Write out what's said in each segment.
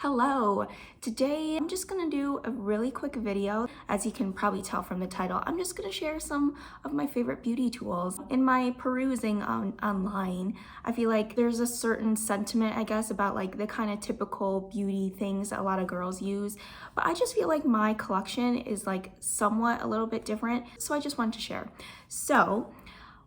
Hello! Today I'm just gonna do a really quick video. As you can probably tell from the title, I'm just gonna share some of my favorite beauty tools. In my perusing online, I feel like there's a certain sentiment, I guess, about like the kind of typical beauty things that a lot of girls use. But I just feel like my collection is like somewhat a little bit different, so I just wanted to share. So,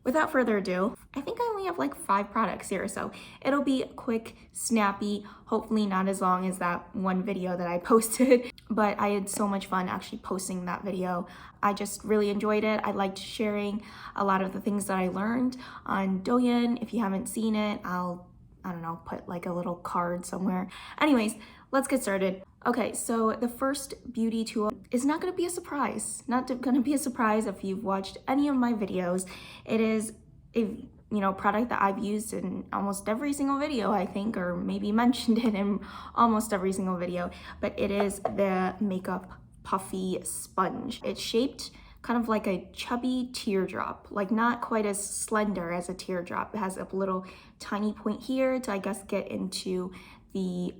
without further ado, I think I only have like 5 products here, so it'll be quick, snappy, hopefully not as long as that one video that I posted, but I had so much fun actually posting that video. I just really enjoyed it. I liked sharing a lot of the things that I learned on Douyin. If you haven't seen it, I don't know, put like a little card somewhere. Anyways, let's get started. Okay, so the first beauty tool is not going to be a surprise. Not going to be a surprise if you've watched any of my videos. It is a product that I've used in almost every single video, I think, or maybe mentioned it in almost every single video, but it is the Makeup Puffy Sponge. It's shaped kind of like a chubby teardrop, like not quite as slender as a teardrop. It has a little tiny point here to, I guess, get into the,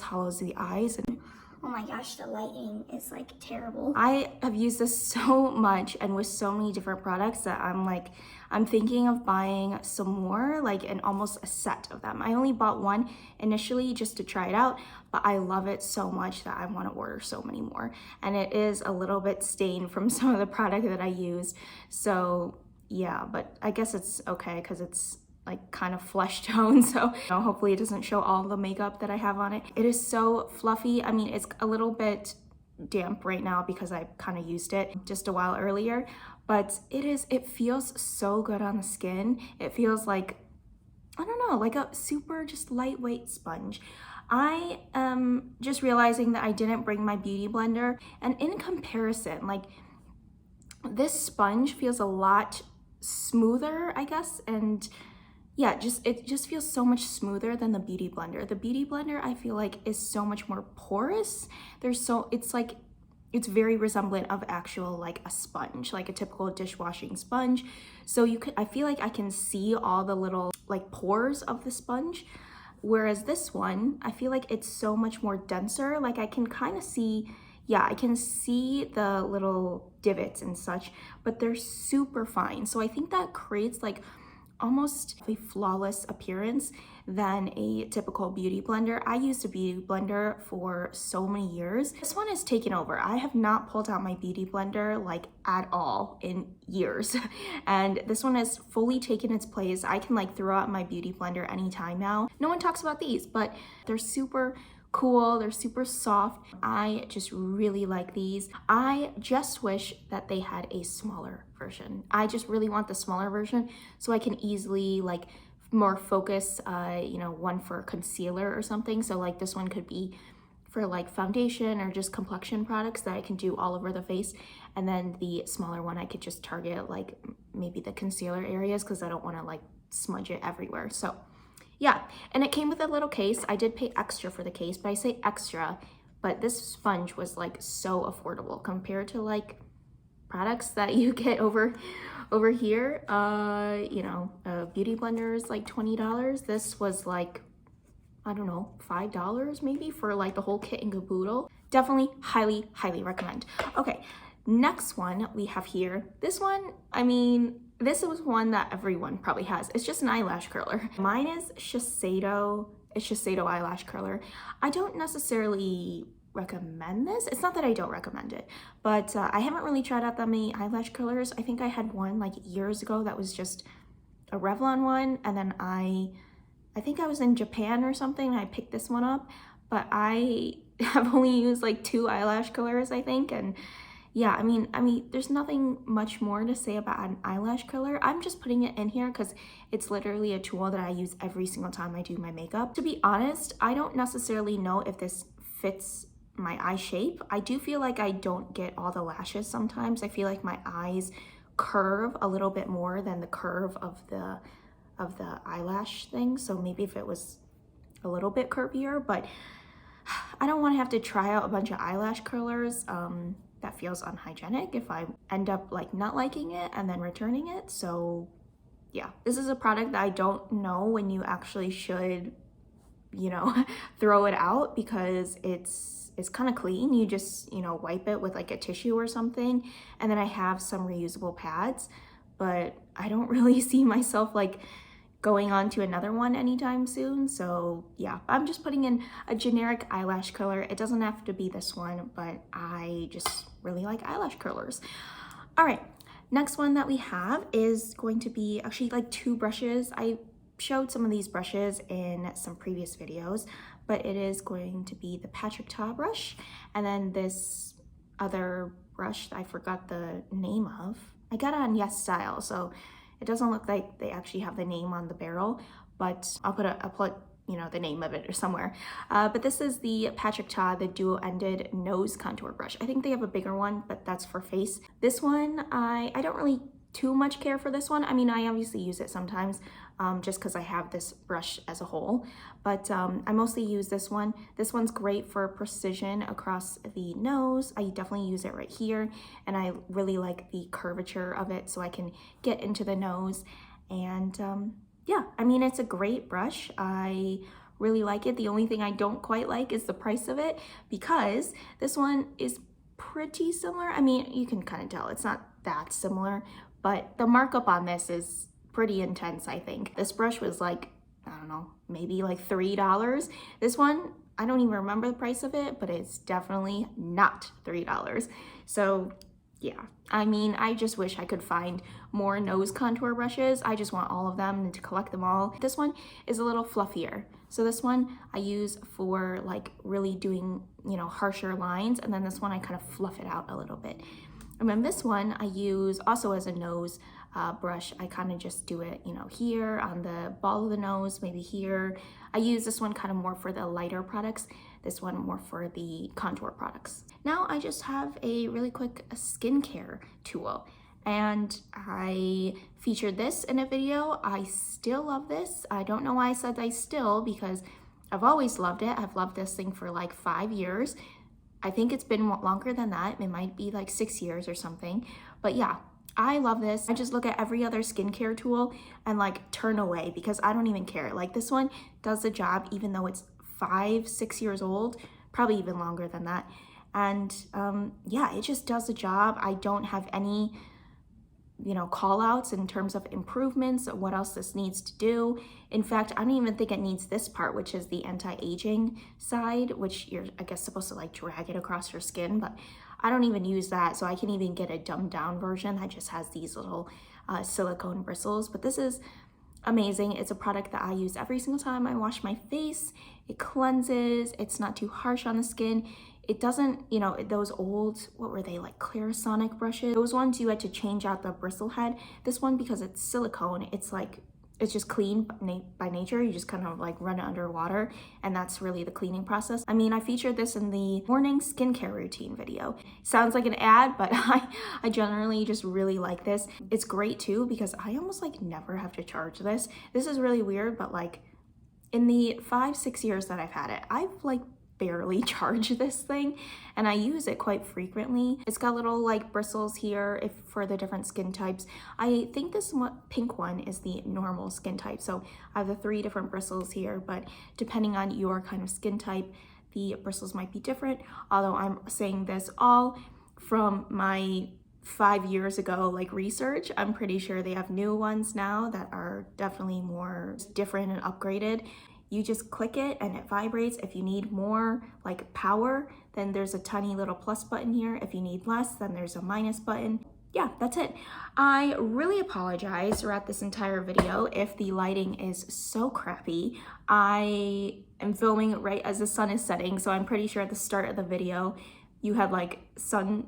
hollows of the eyes. And oh my gosh, the lighting is like terrible. I have used this so much and with so many different products that I'm thinking of buying some more, like almost a set of them. I only bought one initially just to try it out, but I love it so much that I want to order so many more. And it is a little bit stained from some of the product that I used. So yeah, but I guess it's okay because it's like kind of flesh tone, so hopefully it doesn't show all the makeup that I have on it. It is so fluffy. I mean, it's a little bit damp right now because I kind of used it just a while earlier, but it feels so good on the skin. It feels like, I don't know, like a super just lightweight sponge. I am just realizing that I didn't bring my beauty blender, and in comparison, like this sponge feels a lot smoother, I guess, and yeah, it just feels so much smoother than the Beauty Blender. The Beauty Blender, I feel like, is so much more porous. It's very resemblant of actual like a sponge, like a typical dishwashing sponge. So I feel like I can see all the little like pores of the sponge. Whereas this one, I feel like it's so much more denser. Like I can kind of see, yeah, I can see the little divots and such, but they're super fine. So I think that creates like almost a flawless appearance than a typical beauty blender. I used a beauty blender for so many years. This one is taken over. I have not pulled out my beauty blender like at all in years. And this one has fully taken its place. I can like throw out my beauty blender anytime now. No one talks about these, but they're super cool. They're super soft. I just really like these. I just wish that they had a smaller version. I just really want the smaller version so I can easily like more focus, one for concealer or something. So like this one could be for like foundation or just complexion products that I can do all over the face. And then the smaller one, I could just target like maybe the concealer areas because I don't want to like smudge it everywhere. So yeah, and it came with a little case. I did pay extra for the case, but I say extra, but this sponge was like so affordable compared to like products that you get over here. A beauty blender is like $20. This was like, I don't know, $5 maybe for like the whole kit and caboodle. Definitely highly, highly recommend. Okay, next one we have here. This one, I mean, this is one that everyone probably has. It's just an eyelash curler. Mine is SHISEIDO. It's SHISEIDO eyelash curler. I don't necessarily recommend this. It's not that I don't recommend it, but I haven't really tried out that many eyelash curlers. I think I had one like years ago that was just a Revlon one, and then I think I was in Japan or something and I picked this one up, but I have only used like 2 eyelash curlers, I think, and yeah, I mean, there's nothing much more to say about an eyelash curler. I'm just putting it in here because it's literally a tool that I use every single time I do my makeup. To be honest, I don't necessarily know if this fits my eye shape. I do feel like I don't get all the lashes sometimes. I feel like my eyes curve a little bit more than the curve of the eyelash thing. So maybe if it was a little bit curvier, but I don't want to have to try out a bunch of eyelash curlers. That feels unhygienic if I end up like not liking it and then returning it. So yeah, this is a product that I don't know when you actually should you know, throw it out because it's kind of clean. You just, you know, wipe it with like a tissue or something. And then I have some reusable pads, but I don't really see myself like going on to another one anytime soon. So yeah, I'm just putting in a generic eyelash curler. It doesn't have to be this one, but I just really like eyelash curlers. All right, next one that we have is going to be actually like two brushes. I showed some of these brushes in some previous videos, but it is going to be the Patrick Ta brush, and then this other brush I forgot the name of. I got it on Yes Style, so it doesn't look like they actually have the name on the barrel, but I'll put you know, the name of it or somewhere. But this is the Patrick Ta, the dual-ended nose contour brush. I think they have a bigger one, but that's for face. This one, I don't really too much care for this one. I mean, I obviously use it sometimes just because I have this brush as a whole, but I mostly use this one. This one's great for precision across the nose. I definitely use it right here, and I really like the curvature of it so I can get into the nose. And yeah, I mean, it's a great brush. I really like it. The only thing I don't quite like is the price of it, because this one is pretty similar. I mean, you can kind of tell it's not that similar, but the markup on this is pretty intense, I think. This brush was like, I don't know, maybe like $3. This one, I don't even remember the price of it, but it's definitely not $3. So yeah, I mean, I just wish I could find more nose contour brushes. I just want all of them and to collect them all. This one is a little fluffier. So this one I use for like really doing, you know, harsher lines. And then this one I kind of fluff it out a little bit. And then this one I use also as a nose brush. I kind of just do it, you know, here on the ball of the nose, maybe here. I use this one kind of more for the lighter products, this one more for the contour products. Now I just have a really quick skincare tool, and I featured this in a video. I still love this. I don't know why I said I still, because I've always loved it. I've loved this thing for like 5 years. I think it's been longer than that. It might be like 6 years or something, but yeah, I love this. I just look at every other skincare tool and like turn away because I don't even care. Like this one does the job even though it's 5-6 years old, probably even longer than that. And yeah, it just does the job. I don't have any, you know, call outs in terms of improvements or what else this needs to do. In fact, I don't even think it needs this part, which is the anti-aging side, which you're, I guess, supposed to like drag it across your skin, but I don't even use that. So I can even get a dumbed down version that just has these little silicone bristles. But this is amazing. It's a product that I use every single time I wash my face. It cleanses, it's not too harsh on the skin. It doesn't, you know, those old, what were they, like Clarisonic brushes? Those ones you had to change out the bristle head. This one, because it's silicone, it's like, it's just clean by nature. You just kind of like run it under water, and that's really the cleaning process. I mean, I featured this in the morning skincare routine video. Sounds like an ad, but I generally just really like this. It's great too because I almost like never have to charge this. This is really weird, but like in the 5-6 years that I've had it, I've like barely charge this thing, and I use it quite frequently. It's got little like bristles here for the different skin types. I think this pink one is the normal skin type, so I have the 3 different bristles here, but depending on your kind of skin type, the bristles might be different, although I'm saying this all from my 5 years ago like research. I'm pretty sure they have new ones now that are definitely more different and upgraded. You just click it and it vibrates. If you need more like power, then there's a tiny little plus button here. If you need less, then there's a minus button. Yeah, that's it. I really apologize throughout this entire video if the lighting is so crappy. I am filming it right as the sun is setting, so I'm pretty sure at the start of the video you had like sun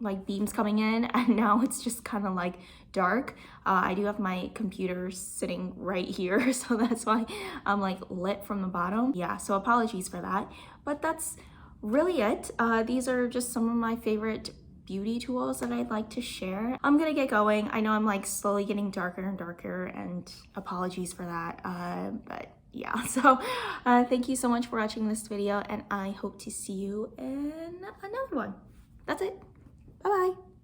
like beams coming in, and now it's just kind of like dark. I do have my computer sitting right here, so that's why I'm like lit from the bottom. Yeah, so apologies for that, but that's really it. These are just some of my favorite beauty tools that I'd like to share. I'm gonna get going. I know I'm like slowly getting darker and darker, and apologies for that, but yeah, so thank you so much for watching this video, and I hope to see you in another one. That's it. Bye-bye.